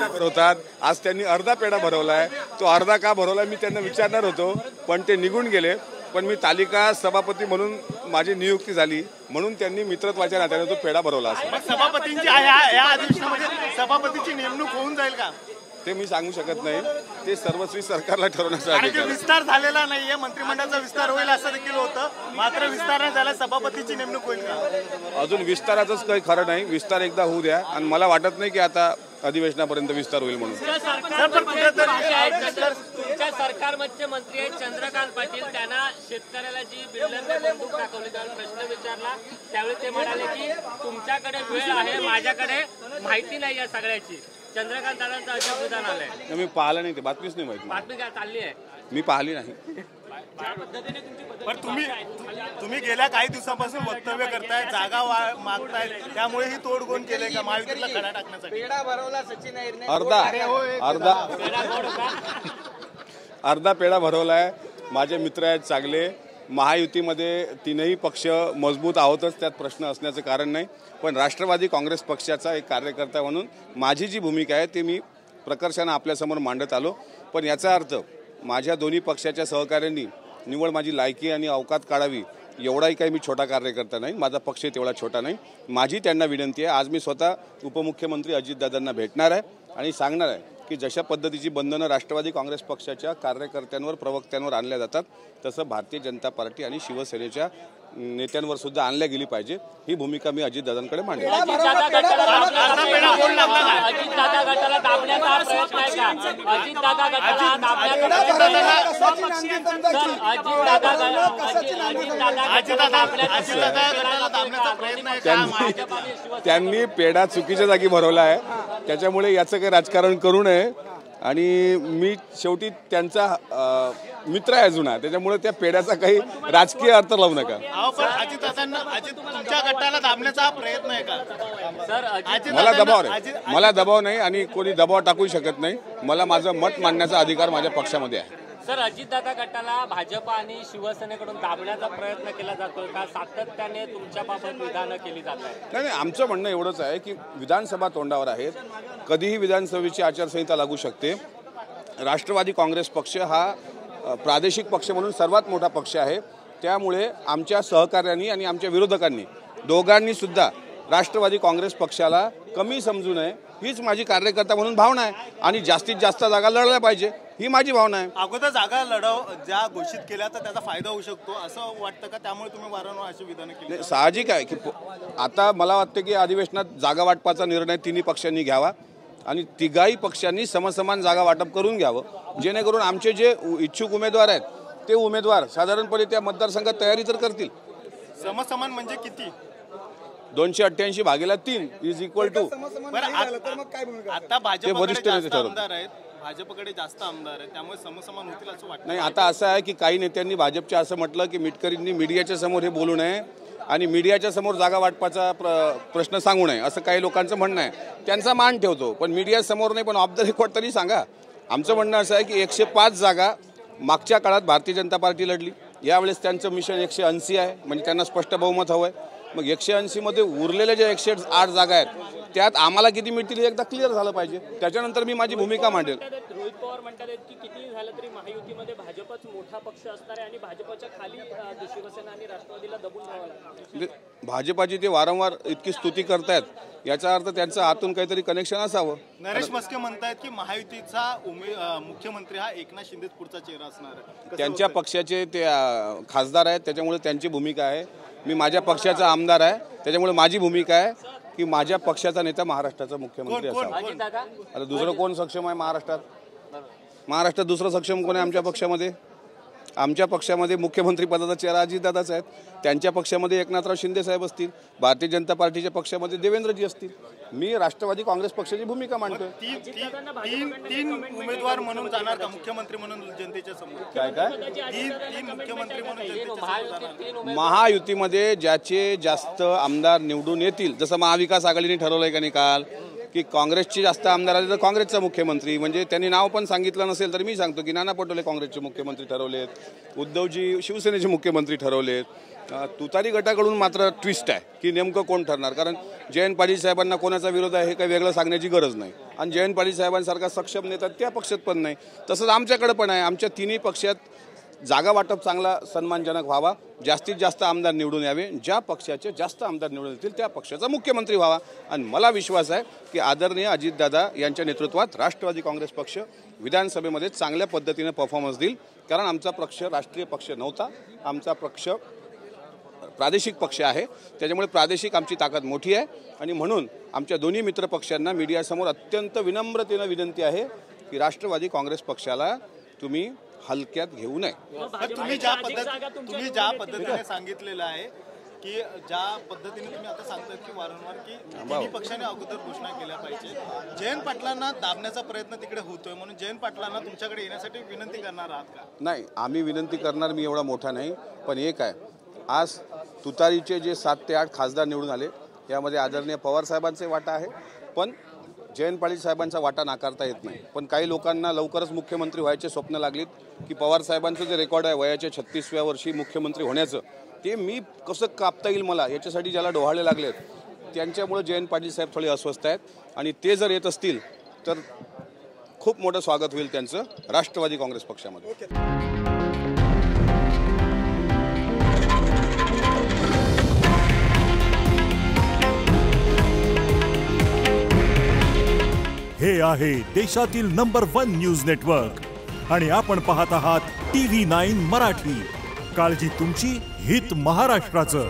पेढा भरवतात. आज त्यांनी अर्धा पेढा भरवलाय. तो अर्धा का भरवला मी त्यांना विचारणार होतो, पण ते निघून गेले. पण मी तालिका सभापती म्हणून माझी नियुक्ती झाली म्हणून त्यांनी मित्रत्वाच्या नात्याने तो पेढा भरवला असेल. सभापतींची या अधिवेशनामध्ये सभापतीची नेमणूक होऊन जाईल का ते मी सांगू शकत नाही. ते सर्वस्वी सरकारला ठरवण्याचा अधिकार आहे. विस्तार झालेला नाहीये, मंत्रिमंडळाचा विस्तार होईल असं देखील होतं, मात्र विस्तार नाही झाला. सभापतीची नेमणूक होईल का? अजून विस्ताराचंच काही खरं नाही. विस्तार एकदा होऊ द्या आणि मला वाटत नाही की आता अधिवेशनापर्यंत विस्तार होईल म्हणून. तुमच्या सरकारमध्ये मंत्री आहेत चंद्रकांत पाटील, त्यांना शेतकऱ्याला जी बिल्डरने बंदूक दाखवली त्यावर प्रश्न विचारला त्यावेळी ते म्हणाले की तुमच्याकडे वेळ आहे, माझ्याकडे माहिती नाही या सगळ्याची. चंद्रकांत दादांचं अजून विधान आलंय. मी पाहिलं नाही, ते बातमीच नाही माहिती. बातमी काय चालली आहे? मी पाहिली नाही. पण तुम्ही गेल्या काही दिवसांपासून वक्तव्य करताय, जागा मागताय, त्यामुळे ही तोडगोड केले का महायुतीला खडा टाकण्यासाठी? अर्धा पेढा भरवलाय. माझे मित्र आहेत चांगले. महायुतीमध्ये तीनही पक्ष मजबूत आहोतच, त्यात प्रश्न असण्याचं कारण नाही. पण राष्ट्रवादी काँग्रेस पक्षाचा एक कार्यकर्ता म्हणून माझी जी भूमिका आहे ती मी प्रकर्षानं आपल्यासमोर मांडत आलो. पण याचा अर्थ माझ्या दोन्ही पक्षाच्या सहकाऱ्यांनी निवड माझी लायकी आणि अवकात काढावी एवढाही काही मी छोटा कार्यकर्ता नाही. माझा पक्ष तेवढा छोटा नाही. माझी त्यांना विनंती आहे, आज मी स्वतः उपमुख्यमंत्री अजितदादांना भेटणार आहे आणि सांगणार आहे की जशा पद्धतीची बंधनं राष्ट्रवादी काँग्रेस पक्षाच्या कार्यकर्त्यांवर प्रवक्त्यांवर आणल्या जातात तसं भारतीय जनता पार्टी आणि शिवसेनेच्या नेत्यांवर सुद्धा आणल्या गेली पाहिजे. ही भूमिका मी अजितदादांकडे मांडली. त्यांनी पेढा चुकीच्या जागी भरवला आहे, त्याच्यामुळे याचं काही राजकारण करू नये. आणि मी शेवटी त्यांचा मित्र आहे जुना, त्याच्यामुळे त्या पेढ्याचा काही राजकीय अर्थ लावू नका. तुमच्या गटाला दाबण्याचा हा प्रयत्न आहे का? मला दबाव नाही आणि कोणी दबाव टाकू शकत नाही. मला माझं मत मांडण्याचा अधिकार माझ्या पक्षामध्ये आहे. सर, अजितदादा गटाला भाजप आणि शिवसेनेकडून दाबण्याचा प्रयत्न केला जातोय का? सातत्याने तुमच्याबाबत विधानं केली जात आहेत. नाही, आमचं म्हणणं एवढंच आहे की विधानसभा तोंडावर आहेत, कधीही विधानसभेची आचारसंहिता लागू शकते. राष्ट्रवादी काँग्रेस पक्ष हा प्रादेशिक पक्ष म्हणून सर्वात मोठा पक्ष आहे. त्यामुळे आमच्या सहकार्यांनी आणि आमच्या विरोधकांनी दोघांनी सुद्धा राष्ट्रवादी काँग्रेस पक्षाला कमी समजू नये हीच माझी कार्यकर्ता म्हणून भावना आहे. आणि जास्तीत जास्त जागा लढल्या पाहिजे ही माझी भावना आहे. अगोदर जागा ज्या घोषित केल्या तर त्याचा फायदा होऊ शकतो असं वाटतं का? त्यामुळे तुम्ही वारंवार अशी विधानं केली? साहजिक आहे की आता मला वाटतं की अधिवेशनात जागा वाटपाचा निर्णय तिन्ही पक्षांनी घ्यावा आणि तिघाही पक्षांनी समसमान जागा वाटप करून घ्यावं, जेणेकरून आमचे जे इच्छुक उमेदवार आहेत ते उमेदवार साधारणपणे त्या मतदारसंघात तयारी तर करतील. समसमान म्हणजे किती? 288 भागीला 3 इज इक्वल टू. आता भाजपकडे आमदार आहेत, भाजपकडे जास्त आमदार आहेत, त्यामुळे समसमान होतील असं वाटतं नाही. आता असं आहे की काही नेत्यांनी भाजपच्या असं म्हटलं की मिटकरींनी मीडियाच्या समोर हे बोलू नये आणि मीडियाच्या समोर जागा वाटपाचा प्रश्न सांगू नये असं काही लोकांचं म्हणणं आहे. त्यांचा मान ठेवतो, पण मीडियासमोर नाही, पण ऑफ द रेकॉर्ड तरी सांगा. आमचं म्हणणं असं आहे की 105 जागा मागच्या काळात भारतीय जनता पार्टी लढली, यावेळेस त्यांचं मिशन 180 आहे, म्हणजे त्यांना स्पष्ट बहुमत हवं आहे. मग 180 मध्ये उरलेल्या ज्या 108 जागा आहेत त्यात आम्हाला किती मिळतील हे एकदा क्लिअर झालं पाहिजे, त्याच्यानंतर मी माझी भूमिका मांडेल. रोहित पवार म्हणतात की किती झालं तरी महायुतीमध्ये भाजपच मोठा पक्ष असणार आहे आणि भाजपच्या खाली शिवसेना आणि राष्ट्रवादीला दबून ठेवावं लागतं. भाजपाची ते वारंवार इतकी स्तुती करतायत, याचा अर्थ त्यांचं आतून काहीतरी कनेक्शन असावं. नरेश मस्के म्हणतायत की महायुतीचा मुख्यमंत्री हा एकनाथ शिंदेच पुढचा चेहरा असणार आहे. त्यांच्या पक्षाचे ते खासदार आहेत, त्याच्यामुळे त्यांची भूमिका आहे. मी माझ्या पक्षाचा आमदार आहे, त्याच्यामुळे माझी भूमिका आहे की माझ्या पक्षाचा नेता महाराष्ट्राचा मुख्यमंत्री असावा. आता दुसरं कोण सक्षम आहे महाराष्ट्रात? महाराष्ट्रात दुसरं सक्षम कोण आहे आमच्या पक्षामध्ये? आमच्या पक्षामध्ये मुख्यमंत्री पदाचा चेहरा अजितदादाच आहेत, त्यांच्या पक्षामध्ये एकनाथराव शिंदे साहेब असतील, भारतीय जनता पार्टीच्या पक्षामध्ये देवेंद्रजी असतील. मी राष्ट्रवादी काँग्रेस पक्षाची भूमिका मांडतोय. तीन उमेदवार म्हणून जाणार का मुख्यमंत्री म्हणून जनतेच्या समोर? काय तीन मुख्यमंत्री म्हणून महायुतीमध्ये ज्याचे जास्त आमदार निवडून येतील, जसं महाविकास आघाडीने ठरवलंय का निकाल की काँग्रेसचे जास्त आमदार आले तर काँग्रेसचा मुख्यमंत्री, म्हणजे त्यांनी नाव पण सांगितलं नसेल तर मी सांगतो की नाना पटोले काँग्रेसचे मुख्यमंत्री ठरवलेत, उद्धवजी शिवसेनेचे मुख्यमंत्री ठरवलेत, तुतारी गटाकडून मात्र ट्विस्ट आहे की नेमकं कोण ठरणार, कारण जयंत पाटील साहेबांना कोणाचा विरोध आहे हे काही वेगळं सांगण्याची गरज नाही आणि जयंत पाटील साहेबांसारखा सक्षम नेता त्या पक्षात पण नाही. तसंच आमच्याकडे पण आहे. आमच्या तिन्ही पक्षात जागा वाटप चांगला सन्मानजनक व्हावा, जास्तीत जास्त आमदार निवडून यावे, ज्या पक्षाचे जास्त आमदार निवडून येतील त्या पक्षाचा मुख्यमंत्री व्हावा. आणि मला विश्वास आहे की आदरणीय अजितदादा यांच्या नेतृत्वात राष्ट्रवादी काँग्रेस पक्ष विधानसभेमध्ये चांगल्या पद्धतीने परफॉर्मन्स देईल, कारण आमचा पक्ष राष्ट्रीय पक्ष नव्हता, आमचा पक्ष प्रादेशिक पक्ष आहे. त्याच्यामुळे प्रादेशिक आमची ताकद मोठी आहे आणि म्हणून आमच्या दोन्ही मित्र पक्षांना मीडियासमोर अत्यंत विनम्रतेनं विनंती आहे की राष्ट्रवादी काँग्रेस पक्षाला तुम्ही हलक्यात घेऊ नये. तुम्ही ज्या पद्धतीने सांगितलेलं आहे की ज्या पद्धतीने तुम्ही आता सांगताय की वारंवार की तिन्ही पक्षाने अगोदर घोषणा केल्या पाहिजे, जयंत पाटलांना दाबण्याचा प्रयत्न तिकडे होतोय, म्हणून जयंत पाटलांना तुमच्याकडे येण्यासाठी विनंती करणार आहात का? नाही, आम्ही विनंती करणार, मी एवढा मोठा नाही, पण एक आहे, आज तुतारीचे जे 7 ते 8 खासदार निवडून आले यामध्ये आदरणीय पवार साहेबांचे वाटा आहे, पण जयंत पाटील साहेबांचा वाटा नाकारता येत नाही. पण काही लोकांना लवकरच मुख्यमंत्री व्हायचे स्वप्न लागलीत की पवार साहेबांचं जे रेकॉर्ड आहे वयाच्या 36व्या वर्षी मुख्यमंत्री होण्याचं, ते मी कसं कापता येईल मला याच्यासाठी ज्याला डोहाळे लागलेत त्यांच्यामुळे जयंत पाटील साहेब थोडे अस्वस्थ आहेत आणि ते जर येत असतील तर खूप मोठं स्वागत होईल त्यांचं राष्ट्रवादी काँग्रेस पक्षामध्ये. हे आहे देशातील नंबर 1 न्यूज नेटवर्क आणि आपण पाहत आहात TV9 मराठी. काळजी तुमची, हित महाराष्ट्राचं.